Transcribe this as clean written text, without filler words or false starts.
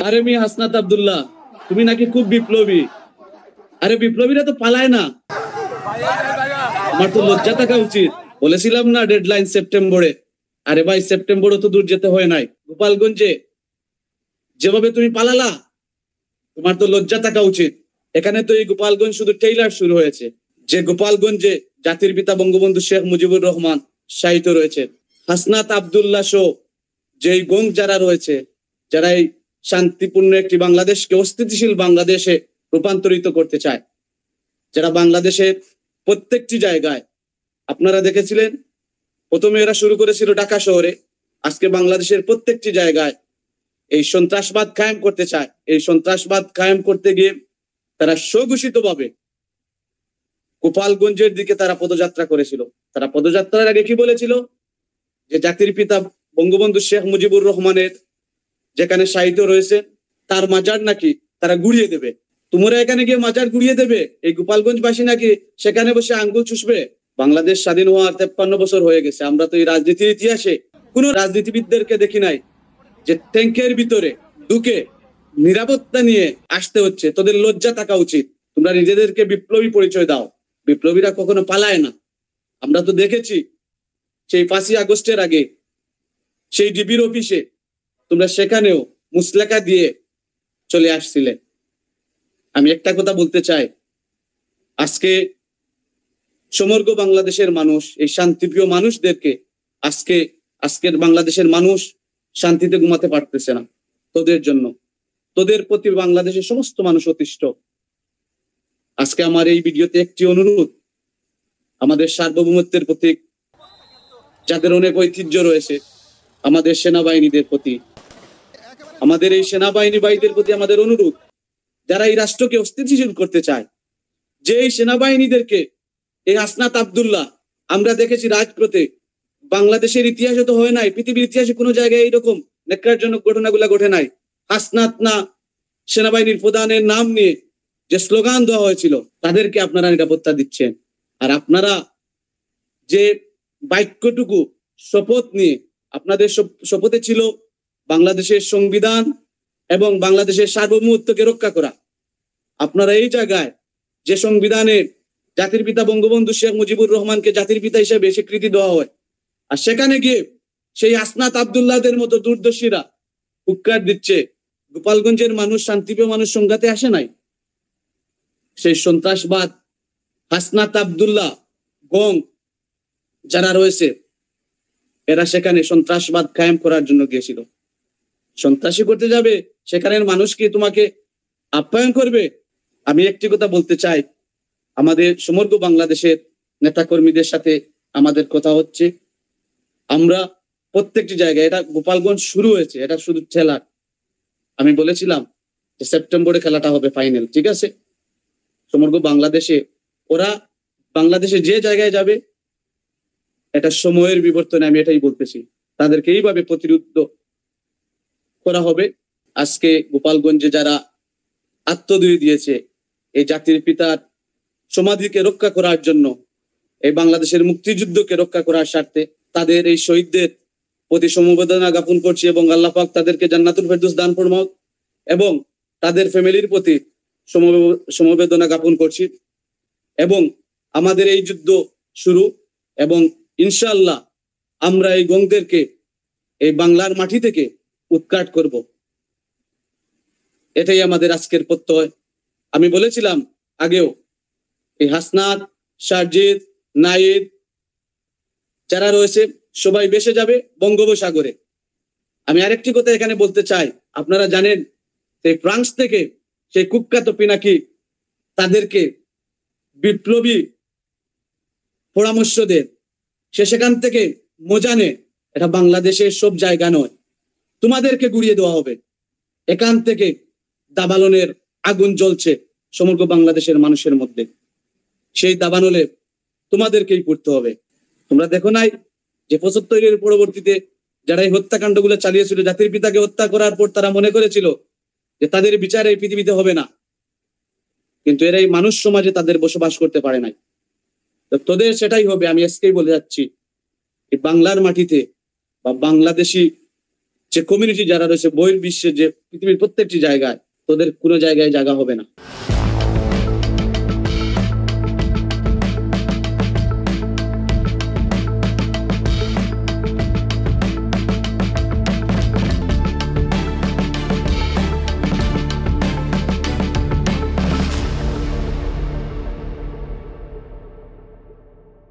আরে মি হাসনাত আব্দুল্লাহ, তুমি নাকি খুব বিপ্লবী। আরে বিপ্লবীরা তো পালায় না, আমার তো লজ্জা থাকা উচিত। বলেছিলাম না ডেডলাইন সেপ্টেম্বরে। আরে ভাই, সেপ্টেম্বরে তো দূর যেতে হয় নাই। গোপালগঞ্জে যেভাবে তুমি পালালা, তোমার তো লজ্জা থাকা উচিত। এখানে তো এই গোপালগঞ্জ শুধু টেইলার শুরু হয়েছে, যে গোপালগঞ্জে জাতির পিতা বঙ্গবন্ধু শেখ মুজিবুর রহমান শায়িত রয়েছে। হাসনাত আব্দুল্লাহ সহ যে গং যারা রয়েছে, যারা এই শান্তিপূর্ণ একটি বাংলাদেশকে অস্থিতিশীল বাংলাদেশে রূপান্তরিত করতে চায়, যারা বাংলাদেশের প্রত্যেকটি জায়গায়, আপনারা দেখেছিলেন প্রথমে এরা শুরু করেছিল ঢাকা শহরে, আজকে বাংলাদেশের প্রত্যেকটি জায়গায় এই সন্ত্রাসবাদ কায়েম করতে চায়। এই সন্ত্রাসবাদ কায়েম করতে গিয়ে তারা স্বঘোষিতভাবে গোপালগঞ্জের দিকে তারা পদযাত্রা করেছিল। তারা পদযাত্রার আগে কি বলেছিল? যে জাতির পিতা বঙ্গবন্ধু শেখ মুজিবুর রহমানের যেখানে শায়িত রয়েছে তার মাজার নাকি তারা গুড়িয়ে দেবে। তোমরা এখানে গিয়ে মাজার গুড়িয়ে দেবে? এই গোপালগঞ্জবাসী নাকি সেখানে বসে আঙ্গুল চুষবে? বাংলাদেশ স্বাধীন হওয়ার 53 বছর হয়ে গেছে। আমরা তো এই রাজনীতির ইতিহাসে কোন রাজনীতিবিদদেরকে দেখি নাই যে ট্যাঙ্কের ভিতরে ঢুকে নিরাপত্তা নিয়ে আসতে হচ্ছে। তোদের লজ্জা থাকা উচিত। তোমরা নিজেদেরকে বিপ্লবী পরিচয় দাও। বিপ্লবীরা কখনো পালায় না। আমরা তো দেখেছি সেই 5ই আগস্টের আগে সেই ডিবির অফিসে তোমরা সেখানেও মুসলেকা দিয়ে চলে আসছিলে। আমি একটা কথা বলতে চাই, সমগ্র বাংলাদেশের মানুষ, এই শান্তিপ্রিয় মানুষদেরকে আজকের বাংলাদেশের মানুষ শান্তিতে ঘুমাতে পারতেছে না তোদের জন্য। তোদের প্রতি বাংলাদেশের সমস্ত মানুষ অতিষ্ঠ। আজকে আমার এই ভিডিওতে একটি অনুরোধ, আমাদের সার্বভৌমত্বের প্রতীক, যাদের অনেক ঐতিহ্য রয়েছে, আমাদের সেনাবাহিনীদের প্রতি, আমাদের এই সেনাবাহিনী ভাইদের প্রতি আমাদের অনুরোধ, যারা এই রাষ্ট্রকে অস্থিতিশীল করতে চায়, যে এই সেনাবাহিনীদেরকে, এই হাসনাত আব্দুল্লাহ আমরা দেখেছি রাজপথে, বাংলাদেশের ইতিহাসে তো হয় নাই, পৃথিবীর ইতিহাসে কোনো জায়গায় এইরকম ন্যাক্কারজনক ঘটনাগুলা ঘটে নাই। হাসনাত না সেনাবাহিনীর প্রধানের নাম নিয়ে যে স্লোগান দেওয়া হয়েছিল, তাদেরকে আপনারা নিরাপত্তা দিচ্ছেন। আর আপনারা যে বাক্যটুকু শপথ নিয়ে, আপনাদের শপথে ছিল বাংলাদেশের সংবিধান এবং বাংলাদেশের সার্বভৌমত্বকে রক্ষা করা। আপনারা এই জায়গায় যে সংবিধানে জাতির পিতা বঙ্গবন্ধু শেখ মুজিবুর রহমানকে জাতির পিতা হিসেবে স্বীকৃতি দেওয়া হয়, আর সেখানে গিয়ে সেই হাসনাত আব্দুল্লাহদের মতো দুর্দর্শীরা হুক্কার দিচ্ছে। গোপালগঞ্জের মানুষ, শান্তিপ্রিয় মানুষ সংঘাতে আসে নাই। সেই সন্ত্রাসবাদ হাসনাত আব্দুল্লাহ গং যারা রয়েছে, এরা সেখানে সন্ত্রাসবাদ কায়েম করার জন্য গিয়েছিল। সন্ত্রাসী করতে যাবে, সেখানের মানুষ কি তোমাকে আপ্যায়ন করবে? আমি একটি কথা বলতে চাই, আমাদের সমগ্র বাংলাদেশের নেতাকর্মীদের সাথে আমাদের কথা হচ্ছে, আমরা প্রত্যেকটি জায়গায়, এটা গোপালগঞ্জ শুরু হয়েছে, এটা শুধু খেলার। আমি বলেছিলাম যে সেপ্টেম্বরে খেলাটা হবে ফাইনাল, ঠিক আছে? সমগ্র বাংলাদেশে ওরা বাংলাদেশে যে জায়গায় যাবে, এটা সময়ের বিবর্তনে আমি এটাই বলতেছি, তাদেরকে এইভাবে প্রতিরোধ করা হবে। আজকে গোপালগঞ্জে যারা আত্মদুই দিয়েছে এই জাতির পিতার সমাধিকে রক্ষা করার জন্য, এই বাংলাদেশের মুক্তিযুদ্ধকে রক্ষা করার স্বার্থে, তাদের এই শহীদদের প্রতি সমবেদনা জ্ঞাপন করছি এবং আল্লাহ পাক তাদেরকে জান্নাতুল ফেরদৌস দান ফরমাক, এবং তাদের ফ্যামিলির প্রতি সমবেদনা জ্ঞাপন করছি। এবং আমাদের এই যুদ্ধ শুরু, এবং ইনশাআল্লাহ আমরা এই গংদেরকে এই বাংলার মাটি থেকে উৎখাট করব। এটাই আমাদের আজকের প্রত্যয়। আমি বলেছিলাম আগেও, এই হাসনাত, সারজিদ, নাইদ যারা রয়েছে সবাই ভেসে যাবে বঙ্গোপসাগরে। আমি আরেকটি কথা এখানে বলতে চাই, আপনারা জানেন সেই ফ্রান্স থেকে সেই কুখ্যাত পিনাকি তাদেরকে বিপ্লবী পরামর্শ দেন, সে সেখান থেকে মোজানে, এটা বাংলাদেশের সব জায়গা নয়, তোমাদেরকে গুড়িয়ে দেওয়া হবে। এখান থেকে দাবানলের আগুন জ্বলছে সমগ্র বাংলাদেশের মানুষের মধ্যে, সেই দাবানলে তোমাদেরকেই পড়তে হবে। তোমরা দেখো নাই যে ৭৫-এর পরবর্তীতে যারা এই হত্যাকাণ্ডগুলো চালিয়েছিল, জাতির পিতাকে হত্যা করার পর তারা মনে করেছিল যে তাদের বিচার এই পৃথিবীতে হবে না, কিন্তু এরা এই মানুষ সমাজে তাদের বসবাস করতে পারে নাই। তো তোদের সেটাই হবে। আমি আজকেই বলে যাচ্ছি, এই বাংলার মাটিতে বা বাংলাদেশি যে কমিউনিটি যারা রয়েছে বহির্বিশ্বে, যে পৃথিবীর প্রত্যেকটি জায়গায়, তোদের কোনো জায়গায় জায়গা হবে না।